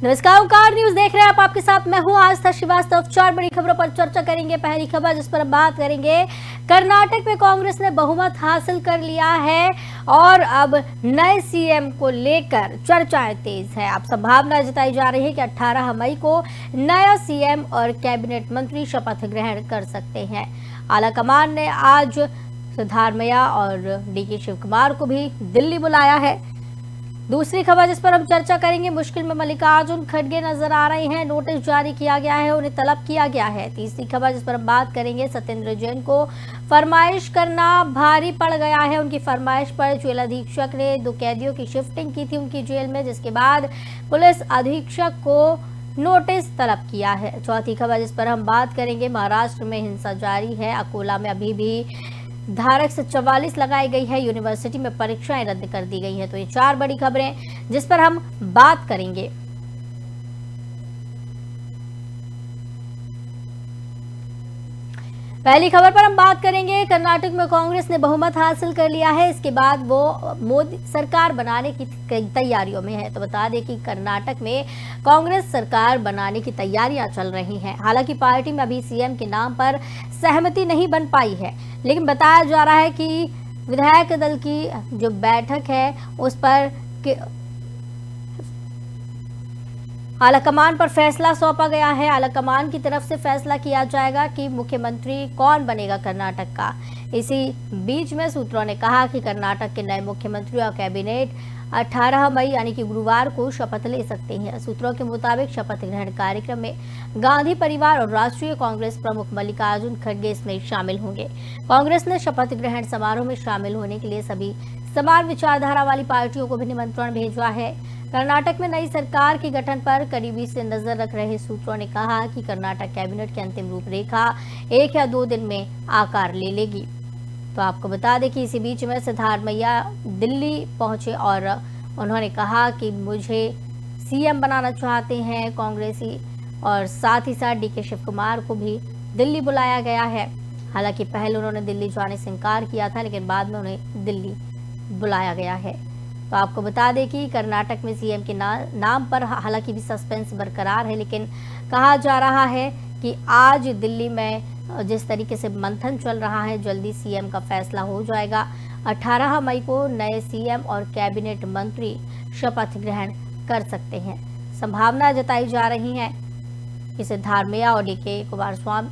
नमस्कार, ओंकार न्यूज देख रहे हैं आप। आपके साथ मैं हूं आस्था श्रीवास्तव। 4 बड़ी खबरों पर चर्चा करेंगे। पहली खबर जिस पर हम बात करेंगे, कर्नाटक में कांग्रेस ने बहुमत हासिल कर लिया है और अब नए सीएम को लेकर चर्चाएं तेज है। अब संभावना जताई जा रही है कि 18 मई को नया सीएम और कैबिनेट मंत्री शपथ ग्रहण कर सकते हैं। आलाकमान ने आज सिद्धारमैया और डीके शिव कुमार को भी दिल्ली बुलाया है। दूसरी खबर जिस पर हम चर्चा करेंगे, मुश्किल में मल्लिकार्जुन खड़गे नजर आ रहे हैं। नोटिस जारी किया गया है, उन्हें तलब किया गया है। तीसरी खबर जिस पर हम बात करेंगे, सत्येंद्र जैन को फरमाइश करना भारी पड़ गया है। उनकी फरमाइश पर जेल अधीक्षक ने 2 कैदियों की शिफ्टिंग की थी उनकी जेल में, जिसके बाद पुलिस अधीक्षक को नोटिस तलब किया है। चौथी खबर जिस पर हम बात करेंगे, महाराष्ट्र में हिंसा जारी है। अकोला में अभी भी धारा 144 लगाई गई है। यूनिवर्सिटी में परीक्षाएं रद्द कर दी गई हैं। तो ये 4 बड़ी खबरें जिस पर हम बात करेंगे। पहली खबर पर हम बात करेंगे, कर्नाटक में कांग्रेस ने बहुमत हासिल कर लिया है। इसके बाद वो मोदी सरकार बनाने की तैयारियों में है। तो बता दें कि कर्नाटक में कांग्रेस सरकार बनाने की तैयारियां चल रही हैं। हालांकि पार्टी में अभी सीएम के नाम पर सहमति नहीं बन पाई है, लेकिन बताया जा रहा है कि विधायक दल की जो बैठक है उस पर आलाकमान पर फैसला सौंपा गया है। आलाकमान की तरफ से फैसला किया जाएगा कि मुख्यमंत्री कौन बनेगा कर्नाटक का। इसी बीच में सूत्रों ने कहा कि कर्नाटक के नए मुख्यमंत्री और कैबिनेट 18 मई यानी कि गुरुवार को शपथ ले सकते हैं। सूत्रों के मुताबिक शपथ ग्रहण कार्यक्रम में गांधी परिवार और राष्ट्रीय कांग्रेस प्रमुख मल्लिकार्जुन खड़गे इसमें शामिल होंगे। कांग्रेस ने शपथ ग्रहण समारोह में शामिल होने के लिए सभी समान विचारधारा वाली पार्टियों को भी निमंत्रण भेजा है। कर्नाटक में नई सरकार के गठन पर करीबी से नजर रख रहे सूत्रों ने कहा कि कर्नाटक कैबिनेट की अंतिम रूपरेखा 1 या 2 दिन में आकार ले लेगी। तो आपको बता दें कि इसी बीच में सिद्धारमैया दिल्ली पहुंचे और उन्होंने कहा कि मुझे सीएम बनाना चाहते हैं कांग्रेसी, और साथ ही साथ डीके शिव कुमार को भी दिल्ली बुलाया गया है। हालांकि पहले उन्होंने दिल्ली जाने से इनकार किया था, लेकिन बाद में उन्हें दिल्ली बुलाया गया है। तो आपको बता दें कि कर्नाटक में सीएम के नाम पर हालांकि भी सस्पेंस बरकरार है, लेकिन कहा जा रहा है कि आज दिल्ली में जिस तरीके से मंथन चल रहा है, जल्दी सीएम का फैसला हो जाएगा। 18 मई को नए सीएम और कैबिनेट मंत्री शपथ ग्रहण कर सकते हैं। संभावना जताई जा रही है कि सिद्धारमैया और डीके कुमारस्वामी,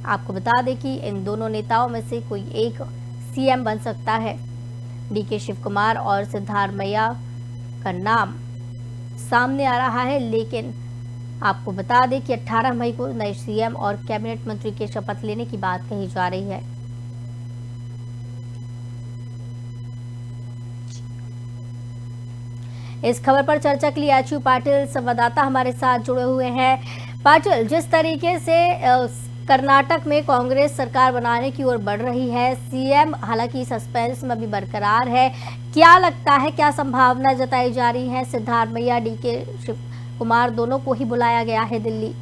आपको बता दें कि इन दोनों नेताओं में से कोई एक सीएम बन सकता है। डीके शिव कुमार और सिद्धारमैया का नाम सामने आ रहा है, लेकिन आपको बता दें कि 18 मई को नए सीएम और कैबिनेट मंत्री के शपथ लेने की बात कही जा रही है। इस खबर पर चर्चा के लिए एचयू पाटिल संवाददाता हमारे साथ जुड़े हुए हैं। पाटिल, जिस तरीके से कर्नाटक में कांग्रेस सरकार बनाने की ओर बढ़ रही है, सीएम हालांकि सस्पेंस में भी बरकरार है, क्या लगता है, क्या संभावना जताई जा रही है? सिद्धारमैया डीके शिव कुमार दोनों को ही बुलाया गया है दिल्ली।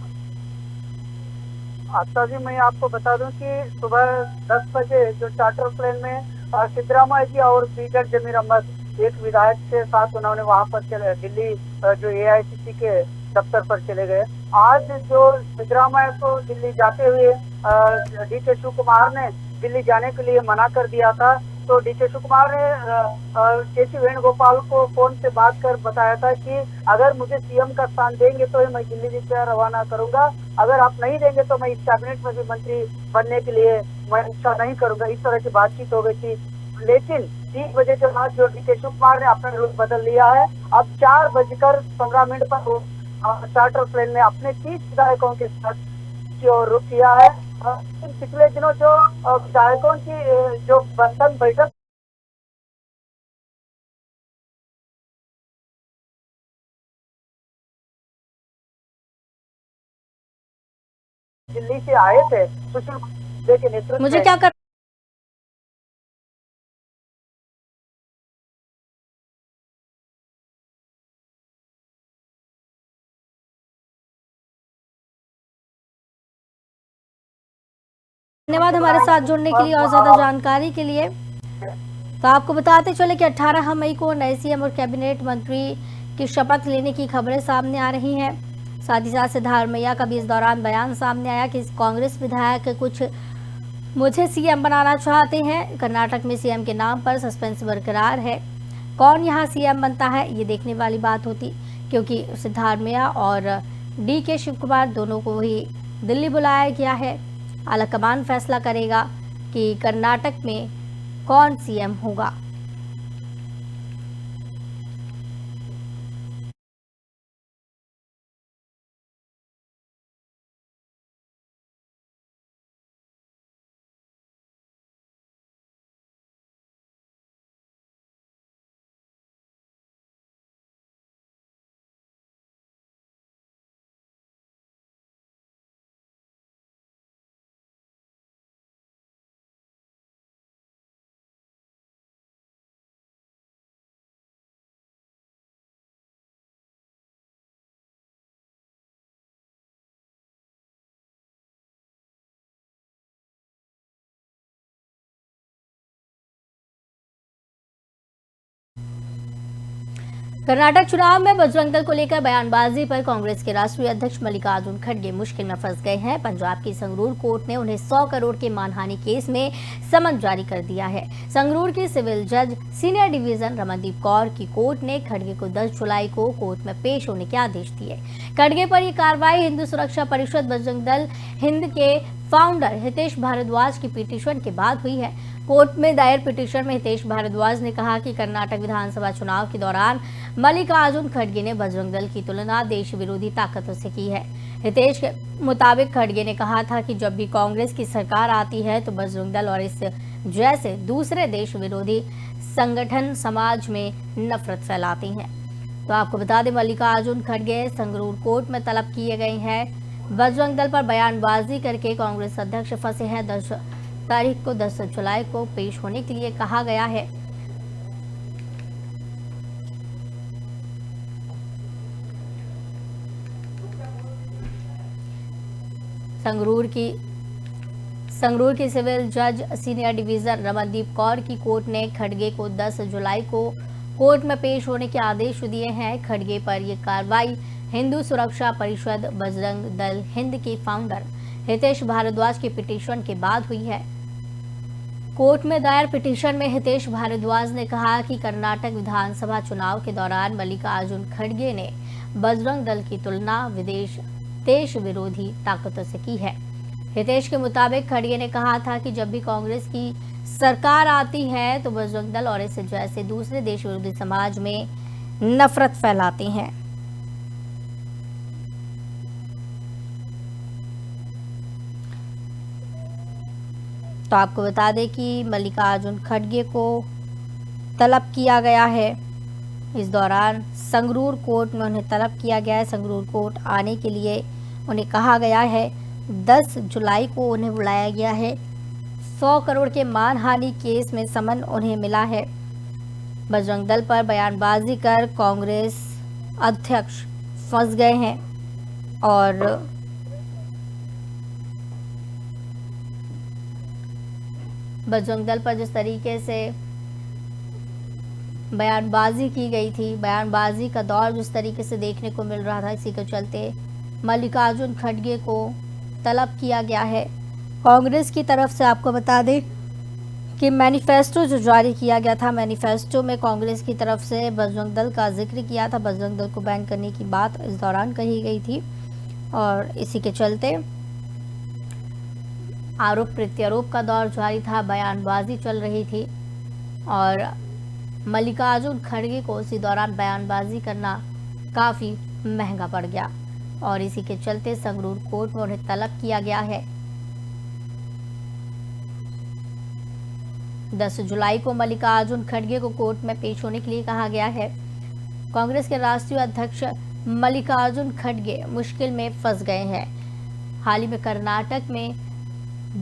आस्था जी, मैं आपको बता दूं कि सुबह 10 बजे जो चार्टर प्लेन में सिद्धरामैया जी और स्पीकर जमीर अहमद एक विधायक के साथ उन्होंने वहां पर चले दिल्ली जो एआईसीसी के दफ्तर पर चले गए। आज जो सिद्धरामैया को दिल्ली जाते हुए डीके शिव कुमार ने दिल्ली जाने के लिए मना कर दिया था, तो डीके शिव कुमार ने केसी वेणुगोपाल को फोन से बात कर बताया था कि अगर मुझे सीएम का स्थान देंगे तो मैं दिल्ली से रवाना करूंगा, अगर आप नहीं देंगे तो मैं इस कैबिनेट में भी मंत्री बनने के लिए मैं इच्छा नहीं करूंगा। इस तरह की बातचीत हो गई थी, लेकिन 3 बजे के बाद जो डीके शिव कुमार ने अपना रुख बदल लिया है। अब 4:15 पर चार्टर प्लेन में अपने 30 विधायकों के साथ की ओर रुख किया है। पिछले दिनों जो विधायकों की जो बंधन बैठक दिल्ली से आए थे सुशील कुमार के नेतृत्व मुझे में, क्या कर धन्यवाद हमारे साथ जुड़ने के लिए और ज्यादा जानकारी के लिए। तो आपको बताते चले कि 18 मई को नए सीएम और कैबिनेट मंत्री की शपथ लेने की खबरें सामने आ रही हैं। साथ ही साथ सिद्धारमैया का भी इस दौरान बयान सामने आया कि कांग्रेस विधायक कुछ मुझे सीएम बनाना चाहते हैं। कर्नाटक में सीएम के नाम पर सस्पेंस बरकरार है। कौन यहां सीएम बनता है ये देखने वाली बात होती, क्योंकि सिद्धारमैया और DK शिव कुमार दोनों को ही दिल्ली बुलाया गया है। आलाकमान फैसला करेगा कि कर्नाटक में कौन सीएम होगा। कर्नाटक चुनाव में बजरंग दल को लेकर बयानबाजी पर कांग्रेस के राष्ट्रीय अध्यक्ष मल्लिकार्जुन खड़गे मुश्किल में फंस गए हैं। पंजाब की संगरूर कोर्ट ने उन्हें 100 करोड़ के मानहानि केस में समन जारी कर दिया है। संगरूर की सिविल जज सीनियर डिवीजन रमनदीप कौर की कोर्ट ने खड़गे को 10 जुलाई को कोर्ट में पेश होने के आदेश दिए। खड़गे पर यह कार्रवाई हिंदू सुरक्षा परिषद बजरंग दल हिंद के फाउंडर हितेश भारद्वाज की पिटीशन के बाद हुई है। कोर्ट में दायर पिटीशन में हितेश भारद्वाज ने कहा कि कर्नाटक विधानसभा चुनाव के दौरान मल्लिकार्जुन खड़गे ने बजरंग दल की तुलना देश विरोधी ताकतों से की है। हितेश के मुताबिक खड़गे ने कहा था कि जब भी कांग्रेस की सरकार आती है तो बजरंग दल और इस जैसे दूसरे देश विरोधी संगठन समाज में नफरत फैलाती हैं। तो आपको बता दें, मल्लिकार्जुन खड़गे संगरूर कोर्ट में तलब किए गए हैं। बजरंग दल पर बयानबाजी करके कांग्रेस अध्यक्ष फंसे हैं। 10 तारीख को 10 जुलाई को पेश होने के लिए कहा गया है। संगरूर की सिविल जज सीनियर डिवीजन रमनदीप कौर की कोर्ट ने खड़गे को 10 जुलाई को कोर्ट में पेश होने के आदेश दिए हैं। खड़गे पर यह कार्रवाई हिंदू सुरक्षा परिषद बजरंग दल हिंद के फाउंडर हितेश भारद्वाज की पिटीशन के बाद हुई है। कोर्ट में दायर पिटीशन में हितेश भारद्वाज ने कहा कि कर्नाटक विधानसभा चुनाव के दौरान मल्लिकार्जुन खड़गे ने बजरंग दल की तुलना देश विरोधी ताकतों से की है। हितेश के मुताबिक खड़गे ने कहा था कि जब भी कांग्रेस की सरकार आती है तो बजरंग दल और इस जैसे दूसरे देश विरोधी समाज में नफरत फैलाती हैं। तो आपको बता दें कि मल्लिकार्जुन खड़गे को तलब किया गया है। इस दौरान संगरूर कोर्ट में उन्हें तलब किया गया है। संगरूर कोर्ट आने के लिए उन्हें कहा गया है। 10 जुलाई को उन्हें बुलाया गया है। 100 करोड़ के मानहानि केस में समन उन्हें मिला है। बजरंग दल पर बयानबाजी कर कांग्रेस अध्यक्ष फंस गए हैं और बजरंग दल पर जिस तरीके से बयानबाजी की गई थी, बयानबाजी का दौर जिस तरीके से देखने को मिल रहा था, इसी के चलते मल्लिकार्जुन खड़गे को तलब किया गया है। कांग्रेस की तरफ से आपको बता दें कि मैनिफेस्टो जो जारी किया गया था, मैनिफेस्टो में कांग्रेस की तरफ से बजरंग दल का जिक्र किया था। बजरंग दल को बैन करने की बात इस दौरान कही गई थी और इसी के चलते आरोप प्रत्यारोप का दौर जारी था, बयानबाजी चल रही थी और मल्लिकार्जुन खड़गे को इसी दौरान बयानबाजी करना काफ़ी महंगा पड़ गया और इसी के चलते संगरूर कोर्ट में उन्हें तलब किया गया है। 10 जुलाई को मल्लिकार्जुन खड़गे को कोर्ट में पेश होने के लिए कहा गया है। कांग्रेस के राष्ट्रीय अध्यक्ष मल्लिकार्जुन खड़गे मुश्किल में फंस गए हैं। हाल ही में कर्नाटक में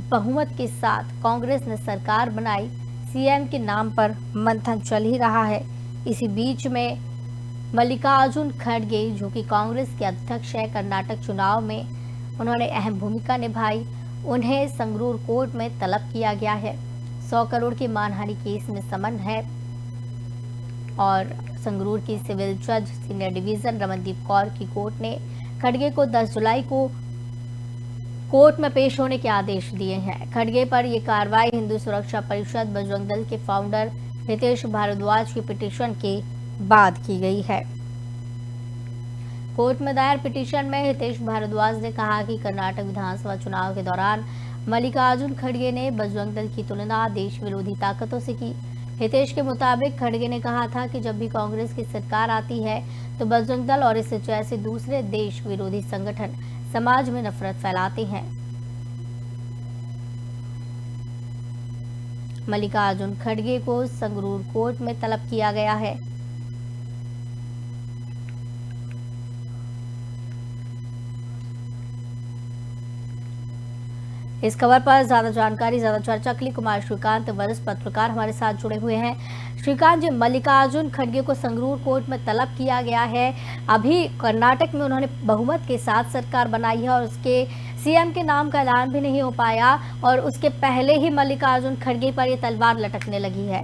बहुमत के साथ कांग्रेस ने सरकार बनाई। सीएम के नाम पर मंथन चल ही रहा है। इसी बीच में मल्लिकार्जुन खड़गे, जो कि कांग्रेस के अध्यक्ष है, कर्नाटक चुनाव में उन्होंने अहम भूमिका निभाई। उन्हें संगरूर कोर्ट में तलब किया गया है। 100 करोड़ के मानहानि केस में समन है और संगरूर की सिविल जज सीनियर डिवीजन रमनदीप कौर की कोर्ट ने खड़गे को 10 जुलाई को कोर्ट में पेश होने के आदेश दिए हैं। खड़गे पर यह कार्रवाई हिंदू सुरक्षा परिषद बजरंग दल के फाउंडर हितेश भारद्वाज की पिटीशन के बाद की गई है। कोर्ट में दायर पिटीशन में हितेश भारद्वाज ने कहा कि कर्नाटक विधानसभा चुनाव के दौरान मल्लिकार्जुन खड़गे ने बजरंग दल की तुलना देश विरोधी ताकतों से की। हितेश के मुताबिक खड़गे ने कहा था कि जब भी कांग्रेस की सरकार आती है तो बजरंग दल और इससे जैसे दूसरे देश विरोधी संगठन समाज में नफरत फैलाते हैं। मल्लिकार्जुन खड़गे को संगरूर कोर्ट में तलब किया गया है। इस खबर पर ज्यादा जानकारी, ज्यादा चर्चा के लिए कुमार श्रीकांत वरिष्ठ पत्रकार हमारे साथ जुड़े हुए हैं। श्रीकांत जी, मल्लिकार्जुन खड़गे को संगरूर कोर्ट में तलब किया गया है। अभी कर्नाटक में उन्होंने बहुमत के साथ सरकार बनाई है और उसके सीएम के नाम का ऐलान भी नहीं हो पाया और उसके पहले ही मल्लिकार्जुन खड़गे पर यह तलवार लटकने लगी है।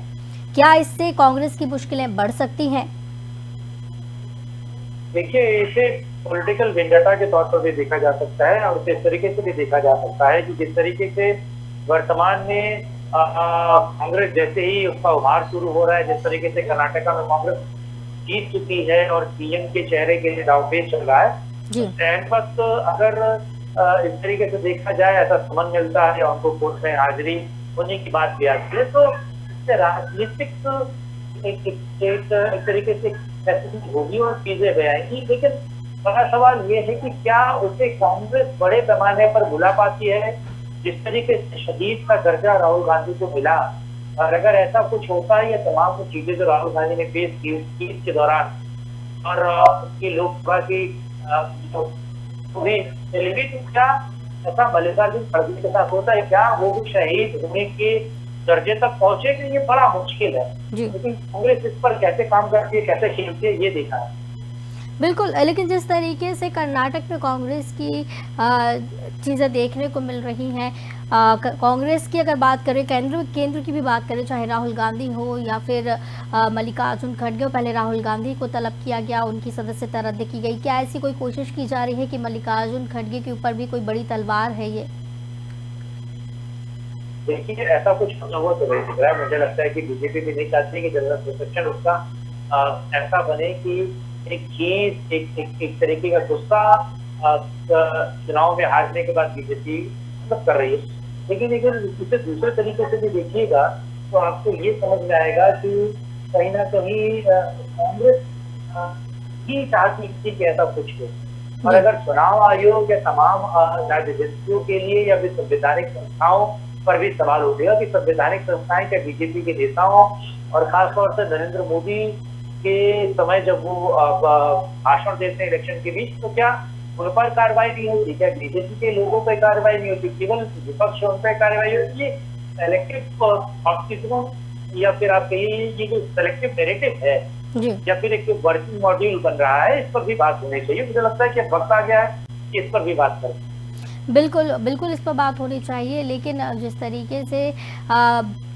क्या इससे कांग्रेस की मुश्किलें बढ़ सकती हैं? देखिए, इसे पॉलिटिकल वेंडेटा के तौर पर भी देखा जा सकता है और इस तरीके से भी देखा जा सकता है कि जिस तरीके से वर्तमान में कांग्रेस जैसे ही उसका उभार शुरू हो रहा है, जिस तरीके से कर्नाटका में कांग्रेस जीत चुकी है और सीएम के चेहरे के लिए दावपेच चल रहा है, एंड वक्त अगर इस तरीके से देखा जाए, ऐसा समझ मिलता है और उनको कोर्ट में हाजिरी होने की बात भी आती है, तो इससे राजनीतिक एक तरीके से होगी और चीजें बयाएंगी। लेकिन बड़ा सवाल ये है कि क्या उसे कांग्रेस बड़े पैमाने पर बुला पाती है? जिस तरीके से शहीद का दर्जा राहुल गांधी को मिला, और अगर ऐसा कुछ होता है, ये तमाम कुछ चीजें जो राहुल गांधी ने पेश की ईद के दौरान और उसकी लोकसभा की तो क्या ऐसा मल्लिकार्जुन खड़गे के साथ होता है? क्या वो भी शहीद होने के दर्जे तक पहुंचे? कि ये बड़ा मुश्किल है। लेकिन कांग्रेस इस पर कैसे काम करती है, कैसे खेलती है, ये देखा है। बिल्कुल, लेकिन जिस तरीके से कर्नाटक में कांग्रेस की चीज़ें देखने को मिल रही हैं, कांग्रेस की अगर बात करें, केंद्र की भी बात करें, चाहे राहुल गांधी हो या फिर मल्लिकार्जुन खड़गे हो, पहले राहुल गांधी को तलब किया गया, उनकी सदस्यता रद्द की गई। क्या ऐसी कोई कोशिश की जा रही है कि मल्लिकार्जुन खड़गे के ऊपर भी कोई बड़ी तलवार है ये? देखिए, ऐसा कुछ होता हुआ तो नहीं दिख रहा है। मुझे लगता है कि बीजेपी भी नहीं चाहती कि जनरल प्रोटेक्शन उसका ऐसा बने कि एक चीज एक तरीके का गुस्सा चुनाव में हारने के बाद बीजेपी सब कर रही है। लेकिन इसे दूसरे तरीके से भी देखिएगा तो आपको ये समझ में आएगा कि कहीं ना कहीं कांग्रेस ही चाहती थी कि ऐसा कुछ हो, और अगर चुनाव आयोग या तमाम राजनीतियों के लिए या फिर संवैधानिक संस्थाओं पर भी सवाल उठेगा कि संवैधानिक संस्थाएं क्या बीजेपी के नेताओं और खासतौर से नरेंद्र मोदी के समय जब वो भाषण देते हैं इलेक्शन के बीच, तो क्या उन पर कार्रवाई नहीं होती? क्या बीजेपी के लोगों पर कार्रवाई नहीं होती? केवल विपक्ष उन पर कार्रवाई होती है? सेलेक्टिव ऑप्टिज्म या फिर आप कहिए ये जो सेलेक्टिव नैरेटिव है या फिर एक वर्किंग मॉड्यूल बन रहा है, इस पर भी बात होनी चाहिए। मुझे लगता है कि वक्त आ गया है कि इस पर भी बात करें। बिल्कुल इस पर बात होनी चाहिए। लेकिन जिस तरीके से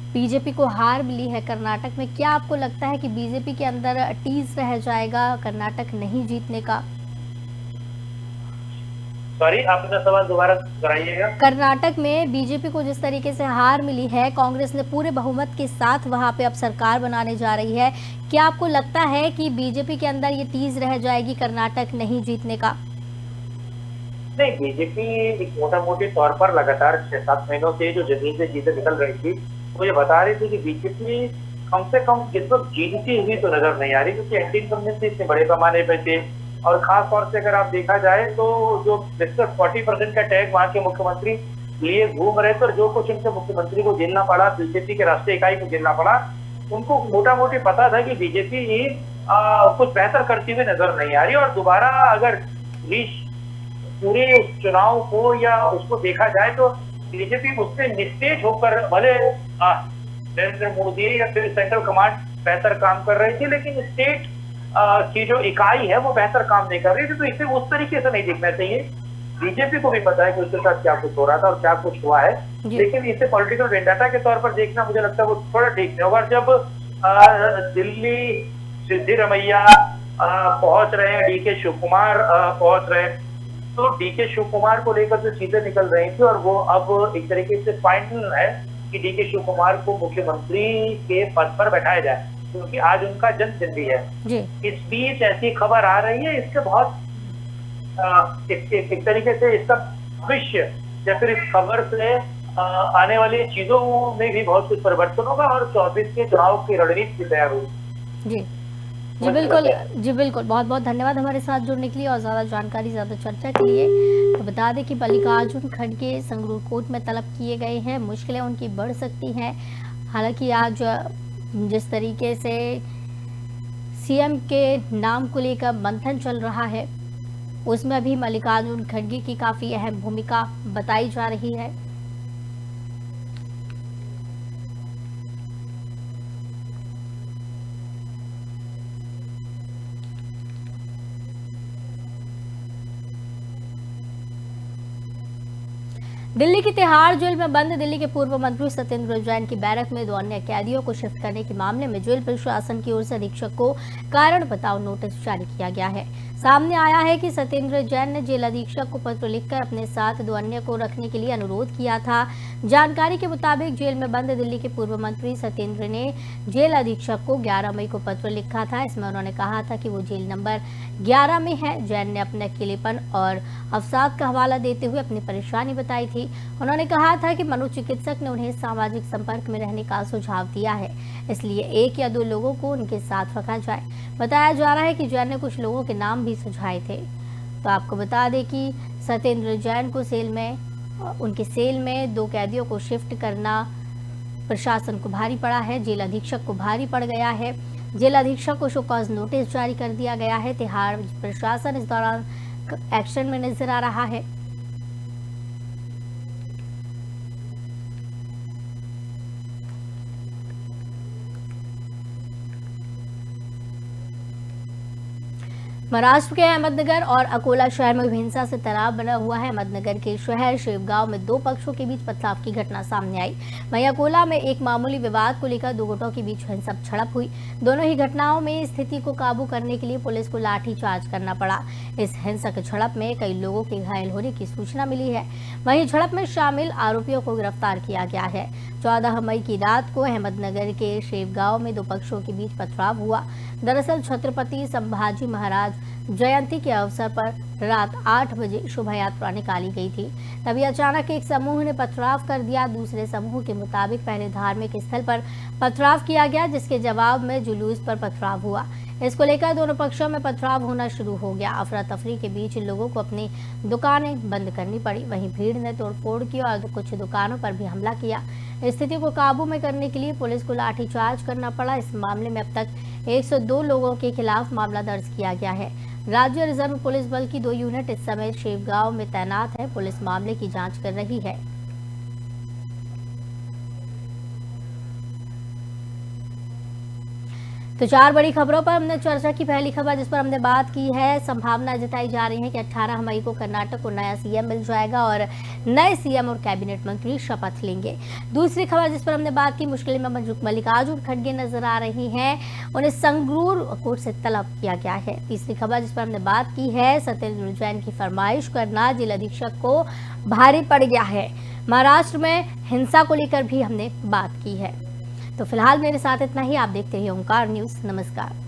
बीजेपी को हार मिली है कर्नाटक में, क्या आपको लगता है कि बीजेपी के अंदर टीज रह जाएगा कर्नाटक नहीं जीतने का? सॉरी, आप अपना सवाल दोबारा कराइएगा। कर्नाटक में बीजेपी को जिस तरीके से हार मिली है, कांग्रेस ने पूरे बहुमत के साथ वहां पे अब सरकार बनाने जा रही है, क्या आपको लगता है कि बीजेपी के अंदर ये टीज रह जाएगी कर्नाटक नहीं जीतने का? नहीं, बीजेपी एक मोटा मोटे तौर पर लगातार 6-7 महीनों से जो जमीन से जीतें निकल रही थी, वो ये बता रही थी कि बीजेपी कम से कम इस वक्त जीतती हुई तो नजर नहीं आ रही, क्योंकि एंटी इनकम्बेंसी इतने बड़े पैमाने पे थे। और खास तौर से अगर आप देखा जाए तो जो 40% का टैग वहाँ के मुख्यमंत्री लिए घूम रहे थे और जो कुछ उनके मुख्यमंत्री को झेलना पड़ा, बीजेपी के राष्ट्रीय इकाई को झेलना पड़ा, उनको मोटा मोटी पता था कि बीजेपी कुछ बेहतर करती हुई नजर नहीं आ रही। और दोबारा अगर पूरे उस चुनाव को या उसको देखा जाए तो बीजेपी उससे निस्तेज होकर, भले नरेंद्र मोदी या फिर सेंट्रल कमांड बेहतर काम कर रही थी, लेकिन स्टेट की जो इकाई है वो बेहतर काम नहीं कर रही थी। तो इसे उस तरीके से नहीं देखना चाहिए। बीजेपी को भी पता है कि उसके साथ क्या कुछ हो रहा था और क्या कुछ हुआ है, लेकिन इसे पॉलिटिकल वेंडेटा के तौर पर देखना मुझे लगता है वो थोड़ा ठीक नहीं होगा। जब दिल्ली सिद्धिरमैया पहुंच रहे हैं, डीके शिव कुमार पहुंच रहे हैं। तो डीके शिव कुमार को लेकर जो चीजें निकल रही थी और वो अब एक तरीके से फाइनल है कि डीके शिव कुमार को मुख्यमंत्री के पद पर बैठाया जाए, क्योंकि आज उनका जन्मदिन भी है जी। इस बीच ऐसी खबर आ रही है, इसके बहुत एक तरीके से इसका भविष्य या फिर इस खबर से आने वाली चीजों में भी बहुत कुछ परिवर्तन होगा और 24 के चुनाव की रणनीति तैयार होगी। जी जी बिल्कुल, जी बिल्कुल, बहुत बहुत धन्यवाद हमारे साथ जुड़ने के लिए और ज़्यादा जानकारी, ज़्यादा चर्चा के लिए। तो बता दें कि मल्लिकार्जुन खड़गे संगरूर कोर्ट में तलब किए गए हैं, मुश्किलें उनकी बढ़ सकती हैं। हालांकि आज जिस तरीके से सीएम के नाम को लेकर मंथन चल रहा है, उसमें भी मल्लिकार्जुन खड़गे की काफ़ी अहम भूमिका बताई जा रही है। दिल्ली की तिहाड़ जेल में बंद दिल्ली के पूर्व मंत्री सत्येंद्र जैन की बैरक में 2 अन्य कैदियों को शिफ्ट करने के मामले में जेल प्रशासन की ओर से अधीक्षक को कारण बताओ नोटिस जारी किया गया है। सामने आया है कि सत्येंद्र जैन ने जेल अधीक्षक को पत्र लिखकर अपने साथ 2 अन्य को रखने के लिए अनुरोध किया था। जानकारी के मुताबिक जेल में बंद दिल्ली के पूर्व मंत्री सत्येंद्र ने जेल अधीक्षक को 11 मई को पत्र लिखा था। इसमें उन्होंने कहा था कि वो जेल नंबर 11 में है। जैन ने अपने अकेलेपन और अवसाद का हवाला देते हुए अपनी परेशानी बताई थी। उन्होंने कहा था कि मनोचिकित्सक ने उन्हें सामाजिक संपर्क में रहने का सुझाव दिया है, इसलिए 1 या 2 लोगों को उनके साथ रखा जाए। बताया जा रहा है कि जैन ने कुछ लोगों के नाम भी सुझाए थे। तो आपको बता दें कि सत्येंद्र जैन को उनके सेल में 2 कैदियों को शिफ्ट करना प्रशासन को भारी पड़ा है, जेल अधीक्षक को भारी पड़ गया है। जेल अधीक्षक को शो कॉज नोटिस जारी कर दिया गया है। तिहाड़ प्रशासन इस दौरान एक्शन में नजर आ रहा है। महाराष्ट्र के अहमदनगर और अकोला शहर में हिंसा से तनाव बना हुआ है। अहमदनगर के शहर शेवगांव में 2 पक्षों के बीच पथराव की घटना सामने आई। वहीं अकोला में एक मामूली विवाद को लेकर 2 गुटों के बीच हिंसक झड़प हुई। दोनों ही घटनाओं में स्थिति को काबू करने के लिए पुलिस को लाठीचार्ज करना पड़ा। इस हिंसक झड़प में कई लोगों के घायल होने की सूचना मिली है। वहीं झड़प में शामिल आरोपियों को गिरफ्तार किया गया है। 14 मई की रात को अहमदनगर के शेवगांव में 2 पक्षों के बीच पथराव हुआ। दरअसल छत्रपति संभाजी महाराज जयंती के अवसर पर रात 8 बजे शोभा यात्रा निकाली गई थी। तभी अचानक एक समूह ने पथराव कर दिया। दूसरे समूह के मुताबिक पहले धार्मिक स्थल पर पथराव किया गया, जिसके जवाब में जुलूस पर पथराव हुआ। इसको लेकर दोनों पक्षों में पथराव होना शुरू हो गया। अफरा तफरी के बीच लोगों को अपनी दुकानें बंद करनी पड़ी। वहीं भीड़ ने तोड़फोड़ की और कुछ दुकानों पर भी हमला किया। स्थिति को काबू में करने के लिए पुलिस को लाठीचार्ज करना पड़ा। इस मामले में अब तक 102 लोगों के खिलाफ मामला दर्ज किया गया है। राज्य रिजर्व पुलिस बल की 2 यूनिट इस समय शेवगांव में तैनात है। पुलिस मामले की जांच कर रही है। तो 4 बड़ी खबरों पर हमने चर्चा की। पहली खबर जिस पर हमने बात की है, संभावना जताई जा रही है कि 18 मई को कर्नाटक को नया सीएम मिल जाएगा और नए सीएम और कैबिनेट मंत्री शपथ लेंगे। दूसरी खबर जिस पर हमने बात की, मुश्किल में मल्लिकार्जुन खड़गे नजर आ रही हैं, उन्हें संगरूर कोर्ट से तलब किया गया है। तीसरी खबर जिस पर हमने बात की है, सत्येंद्र जैन की फरमाइश करना जेल अधीक्षक को भारी पड़ गया है। महाराष्ट्र में हिंसा को लेकर भी हमने बात की है। तो फिलहाल मेरे साथ इतना ही। आप देखते रहिए ओंकार न्यूज़। नमस्कार।